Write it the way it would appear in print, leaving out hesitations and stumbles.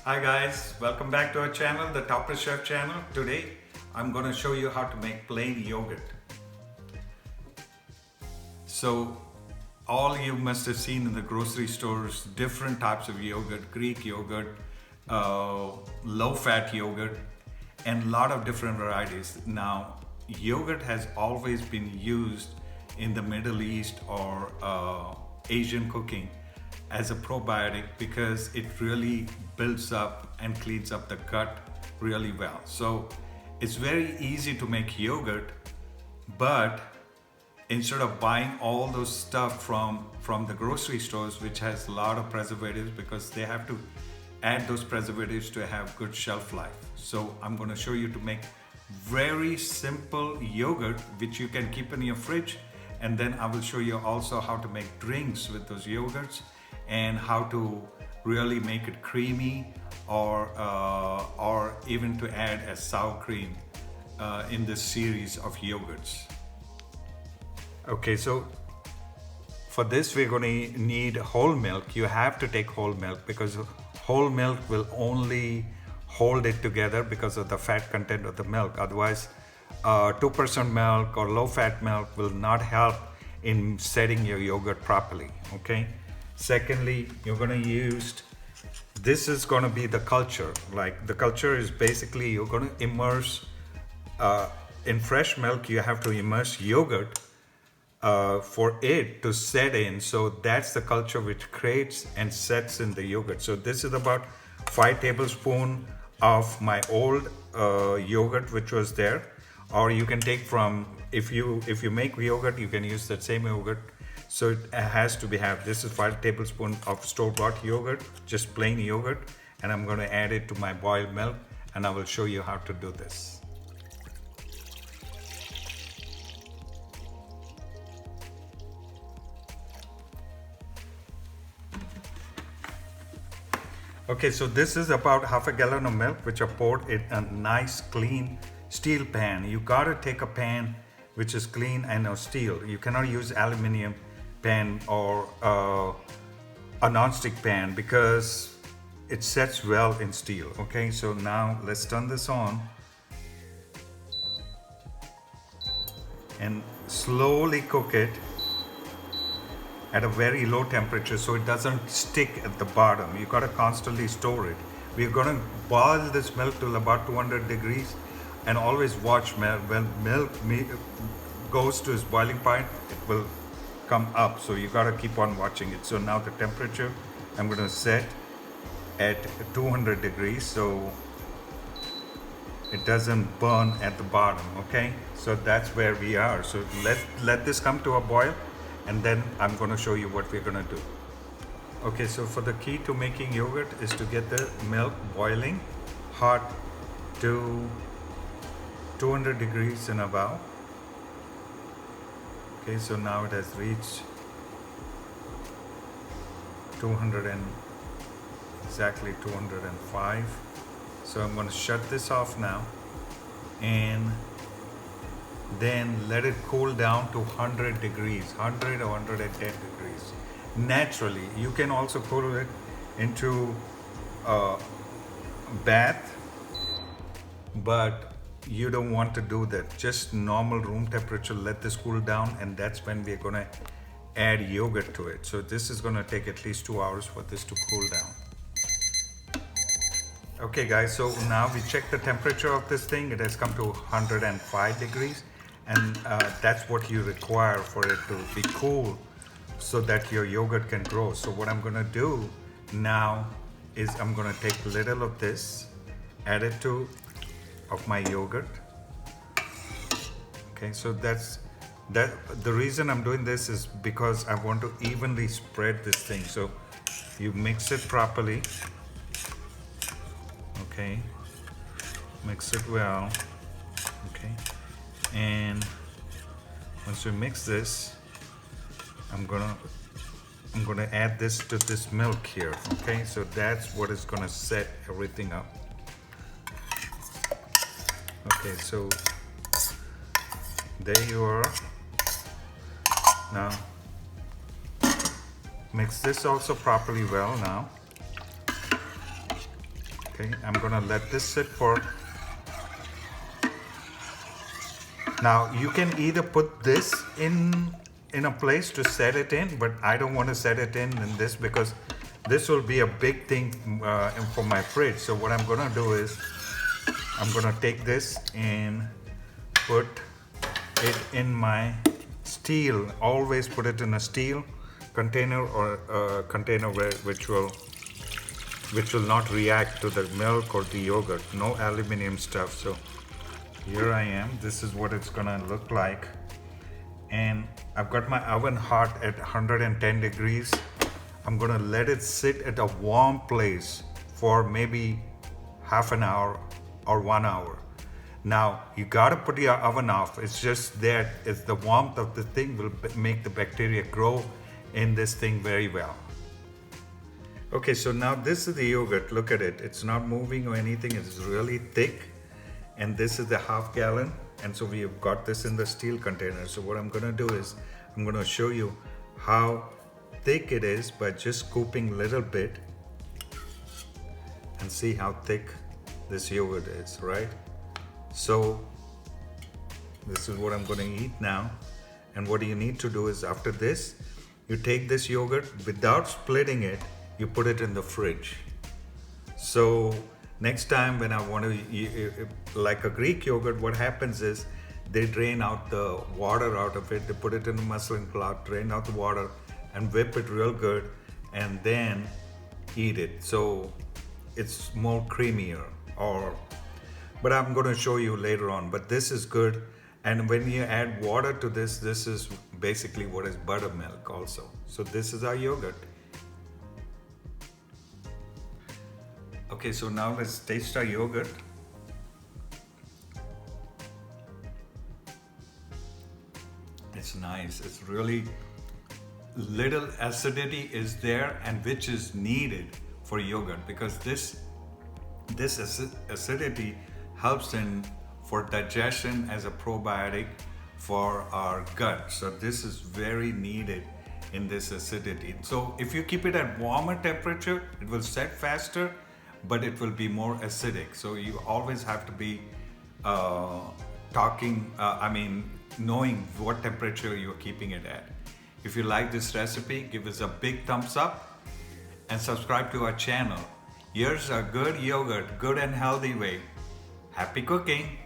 Hi guys, welcome back to our channel, the Topper Chef channel. Today I'm going to show you how to make plain yogurt. So all you must have seen in the grocery stores, different types of yogurt, Greek yogurt, low-fat yogurt, and a lot of different varieties. Now, yogurt has always been used in the Middle East or Asian cooking as a probiotic because it really builds up and cleans up the gut really well. So it's very easy to make yogurt, but instead of buying all those stuff from the grocery stores, which has a lot of preservatives because they have to add those preservatives to have good shelf life. So I'm going to show you to make very simple yogurt which you can keep in your fridge, and then I will show you also how to make drinks with those yogurts and how to really make it creamy or even to add as sour cream in this series of yogurts. Okay, so for this we're going to need whole milk. You have to take whole milk because whole milk will only hold it together because of the fat content of the milk. Otherwise 2% milk or low fat milk will not help in setting your yogurt properly. Okay, secondly, you're going to use, this is going to be the culture. Like the culture is basically you're going to immerse in fresh milk. You have to immerse yogurt for it to set in. So that's the culture which creates and sets in the yogurt. So this is about 5 tablespoons of my old yogurt which was there, or you can take from, if you make yogurt, you can use that same yogurt. So it has to be this is 5 tablespoons of store-bought yogurt, just plain yogurt, and I'm going to add it to my boiled milk, and I will show you how to do this. Okay, so this is about half a gallon of milk which I poured in a nice clean steel pan. You gotta take a pan which is clean and steel. You cannot use aluminum pan or a non-stick pan because it sets well in steel. Okay, so now let's turn this on and slowly cook it at a very low temperature so it doesn't stick at the bottom. You gotta constantly store it. We're gonna boil this milk till about 200 degrees, and always watch when milk goes to its boiling point, it will come up. So you gotta keep on watching it. So now the temperature I'm gonna set at 200 degrees so it doesn't burn at the bottom. Okay, so that's where we are. So let this come to a boil, and then I'm going to show you what we're going to do. Okay, so for the key to making yogurt is to get the milk boiling hot to 200 degrees and above. Okay, so now it has reached 205. So I'm going to shut this off now and then let it cool down to 100 degrees, 100 or 110 degrees. Naturally, you can also cool it into a bath, but you don't want to do that. Just normal room temperature, let this cool down, and that's when we're gonna add yogurt to it. So this is gonna take at least 2 hours for this to cool down. Okay guys, so now we check the temperature of this thing. It has come to 105 degrees. And that's what you require for it to be cool so that your yogurt can grow. So what I'm gonna do now is I'm gonna take a little of this, add it to my yogurt. Okay, so that's the reason I'm doing this is because I want to evenly spread this thing. So you mix it properly. Okay, mix it well. Okay. And once we mix this, I'm gonna add this to this milk here. Okay, so that's what is gonna set everything up. Okay, so there you are. Now mix this also properly well now. Okay, I'm gonna let this sit for. Now you can either put this in a place to set it in, but I don't want to set it in this because this will be a big thing for my fridge. So what I'm gonna do is I'm gonna take this and put it in my steel. Always put it in a steel container or a container which will not react to the milk or the yogurt. No aluminum stuff. So here I am. This is what it's gonna look like. And I've got my oven hot at 110 degrees. I'm gonna let it sit at a warm place for maybe half an hour or 1 hour. Now you gotta put your oven off. It's just that it's the warmth of the thing will make the bacteria grow in this thing very well. Okay, so now this is the yogurt. Look at it. It's not moving or anything. It's really thick. And this is the half gallon. And so we have got this in the steel container. So what I'm gonna do is I'm gonna show you how thick it is by just scooping a little bit and see how thick this yogurt is, right? So this is what I'm gonna eat now. And what you need to do is after this, you take this yogurt without splitting it, you put it in the fridge. So next time when I want to, like a Greek yogurt, what happens is they drain out the water out of it, they put it in a muslin cloth, drain out the water and whip it real good and then eat it. So it's more creamier but I'm going to show you later on. But this is good. And when you add water to this, this is basically what is buttermilk also. So this is our yogurt. Okay, so now let's taste our yogurt. It's nice. It's really little acidity is there, and which is needed for yogurt because this acidity helps for digestion as a probiotic for our gut. So this is very needed in this acidity. So if you keep it at warmer temperature, it will set faster, but it will be more acidic. So you always have to be knowing what temperature you're keeping it at. If you like this recipe, give us a big thumbs up and subscribe to our channel. Here's a good yogurt, good and healthy way. Happy cooking!